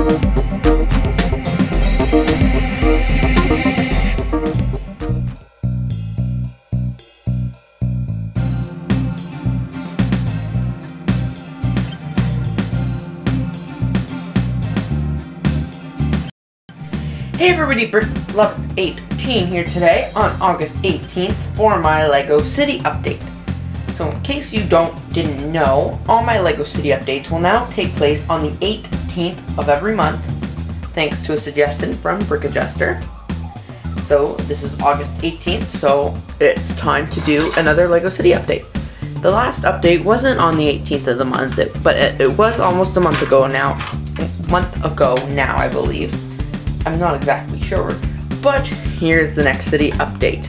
Hey everybody, BrickLink here today on August 18th for my LEGO City update. So in case you didn't know, all my LEGO City updates will now take place on the 18th of every month, thanks to a suggestion from BrickAdjuster. So this is August 18th, so it's time to do another LEGO City update. The last update wasn't on the 18th of the month, but it was almost a month ago now, I believe. I'm not exactly sure, but here's the next city update.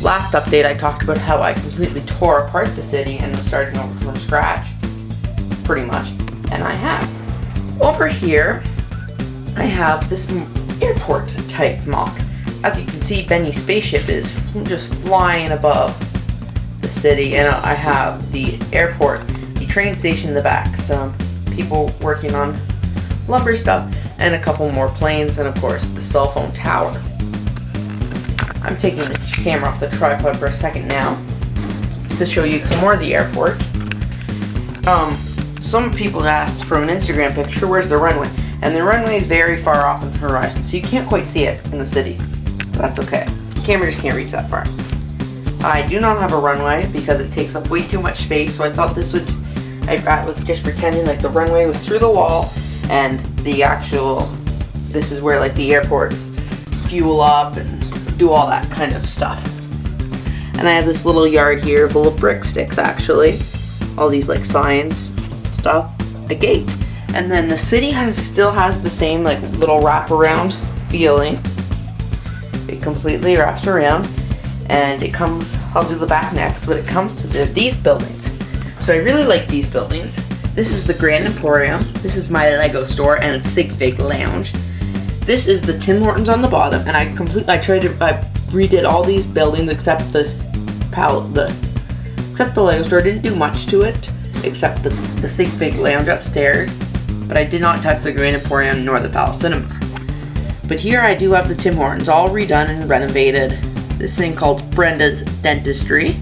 Last update I talked about how I completely tore apart the city and was starting over from scratch, pretty much, and I have. Over here, I have this airport type mock. As you can see, Benny's spaceship is just flying above the city, and I have the airport, the train station in the back, some people working on lumber stuff, and a couple more planes, and of course the cell phone tower. I'm taking the camera off the tripod for a second now to show you some more of the airport. Some people asked from an Instagram picture, where's the runway? And the runway is very far off on the horizon, so you can't quite see it in the city. But that's okay. The camera just can't reach that far. I do not have a runway because it takes up way too much space, so I thought this was just pretending like the runway was through the wall, and this is where like the airports fuel up and do all that kind of stuff. And I have this little yard here full of brick sticks, actually. All these like signs, stuff, a gate. And then the city still has the same like little wraparound feeling. It completely wraps around, and it comes, I'll do the back next, but it comes to these buildings. So I really like these buildings. This is the Grand Emporium, this is my LEGO store, and sig-fig lounge. This is the Tim Hortons on the bottom, and I redid all these buildings except the LEGO store. Didn't do much to it, except the sig-fig lounge upstairs, but I did not touch the Grand Emporium nor the Palace Cinema. But here I do have the Tim Hortons all redone and renovated. This thing called Brenda's Dentistry,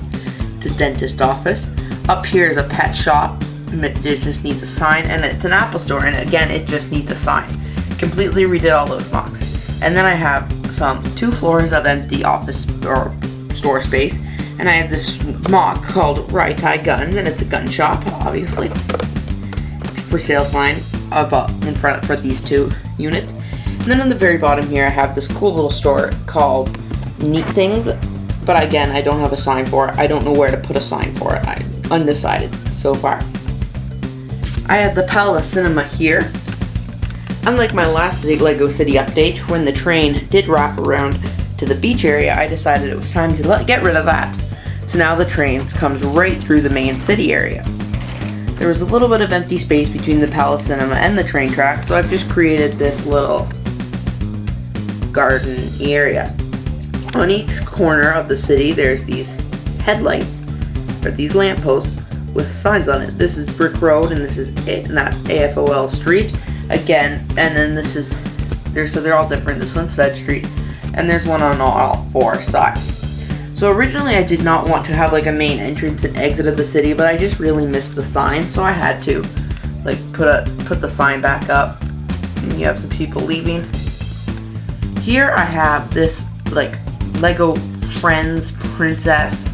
the dentist office. Up here is a pet shop. It just needs a sign, and it's an Apple store, and again it just needs a sign. Completely redid all those mocks. And then I have 2 floors of empty office or store space, and I have this mock called Right Eye Guns, and it's a gun shop, obviously. It's a for sale sign in front for these 2 units. And then on the very bottom here I have this cool little store called Neat Things, but again I don't have a sign for it. I don't know where to put a sign for it. I'm undecided so far. I had the Palace Cinema here. Unlike my last LEGO City update, when the train did wrap around to the beach area, I decided it was time to get rid of that. So now the train comes right through the main city area. There was a little bit of empty space between the Palace Cinema and the train tracks, so I've just created this little garden area. On each corner of the city, there's these headlights, or these lampposts, with signs on it. This is Brick Road, and this is not AFOL Street again, and then this is they're all different. This one's Side Street, and there's one on all 4 sides. So originally I did not want to have like a main entrance and exit of the city, but I just really missed the sign, so I had to like put the sign back up. And you have some people leaving. Here I have this like LEGO Friends Princess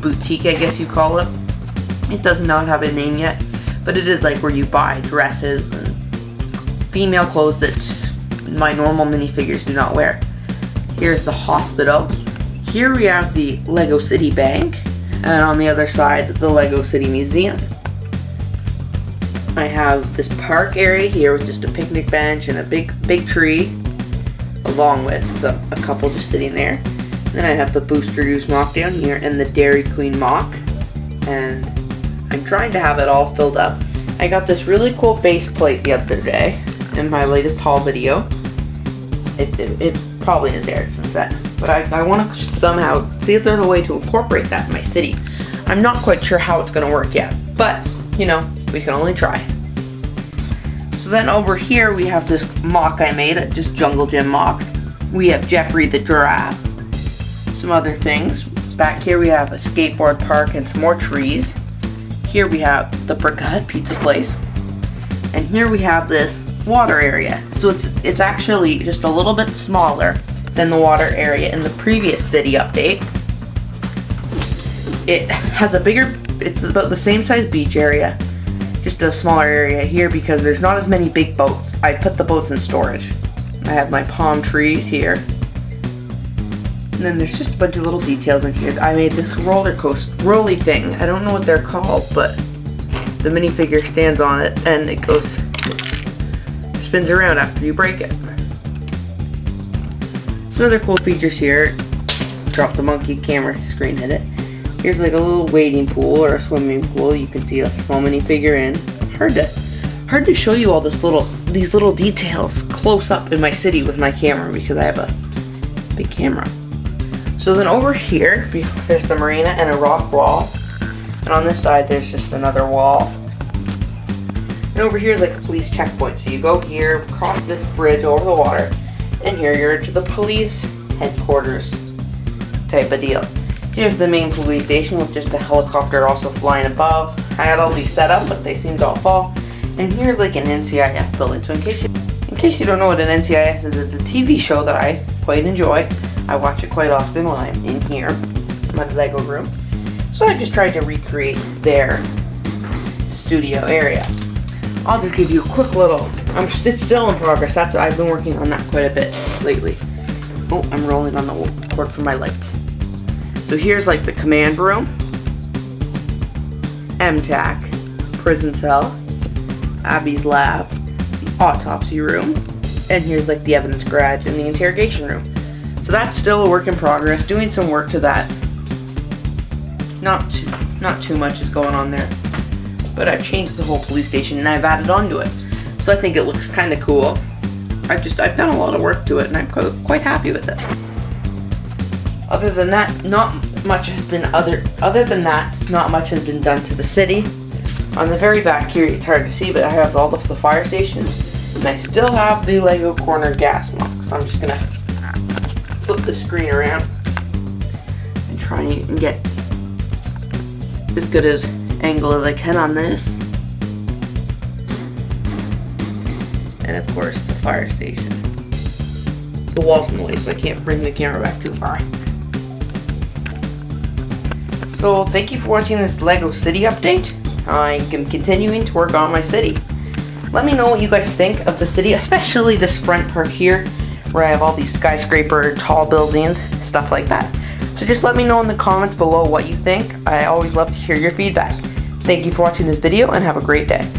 boutique, I guess you call it. It does not have a name yet, but it is like where you buy dresses and female clothes that my normal minifigures do not wear. Here's the hospital. Here we have the LEGO City Bank, and on the other side, the LEGO City Museum. I have this park area here with just a picnic bench and a big tree, along with a couple just sitting there. Then I have the Booster Juice mock down here and the Dairy Queen mock, and I'm trying to have it all filled up. I got this really cool base plate the other day in my latest haul video. It probably is aired since then, but I want to somehow see if there's a way to incorporate that in my city. I'm not quite sure how it's going to work yet, but you know, we can only try. So So then over here we have this mock I made, just Jungle Gym mock. We have Jeffrey the giraffe, some other things. Back here we have a skateboard park and some more trees. Here we have the BrickLink pizza place. And here we have this water area. So it's actually just a little bit smaller than the water area in the previous city update. It has a bigger, it's about the same size beach area, just a smaller area here because there's not as many big boats. I put the boats in storage. I have my palm trees here. And then there's just a bunch of little details in here. I made this roller coaster rolly thing. I don't know what they're called, but the minifigure stands on it and it spins around after you break it. Some other cool features here. Drop the monkey, camera screen hit it. Here's like a little wading pool or a swimming pool. You can see a small minifigure in. Hard to show you all these little details close up in my city with my camera because I have a big camera. So then over here there's the marina and a rock wall, and on this side there's just another wall. And over here is like a police checkpoint. So you go here, cross this bridge over the water, and here you're into the police headquarters type of deal. Here's the main police station with just a helicopter also flying above. I had all these set up, but they seemed to all fall. And here's like an NCIS building. So in case you don't know what an NCIS is, it's a TV show that I quite enjoy. I watch it quite often when I'm in here, my Lego room. So I just tried to recreate their studio area. I'll just give you a quick little, it's still in progress. I've been working on that quite a bit lately. Oh, I'm rolling on the cord for my lights. So here's like the command room, MTAC, prison cell, Abby's lab, the autopsy room, and here's like the evidence garage and the interrogation room. So that's still a work in progress, doing some work to that. Not too much is going on there, but I've changed the whole police station and I've added onto it. So I think it looks kind of cool. I've done a lot of work to it and I'm quite happy with it. Other than that, not much has been done to the city. On the very back here, it's hard to see, but I have all of the fire stations, and I still have the Lego corner gas mock. So I'm just gonna flip the screen around and try and get as good as angle as I can on this. And of course, the fire station. The wall's in the way, so I can't bring the camera back too far. So thank you for watching this Lego City update. I am continuing to work on my city. Let me know what you guys think of the city, especially this front part here, where I have all these skyscraper, tall buildings, stuff like that. So just let me know in the comments below what you think. I always love to hear your feedback. Thank you for watching this video and have a great day.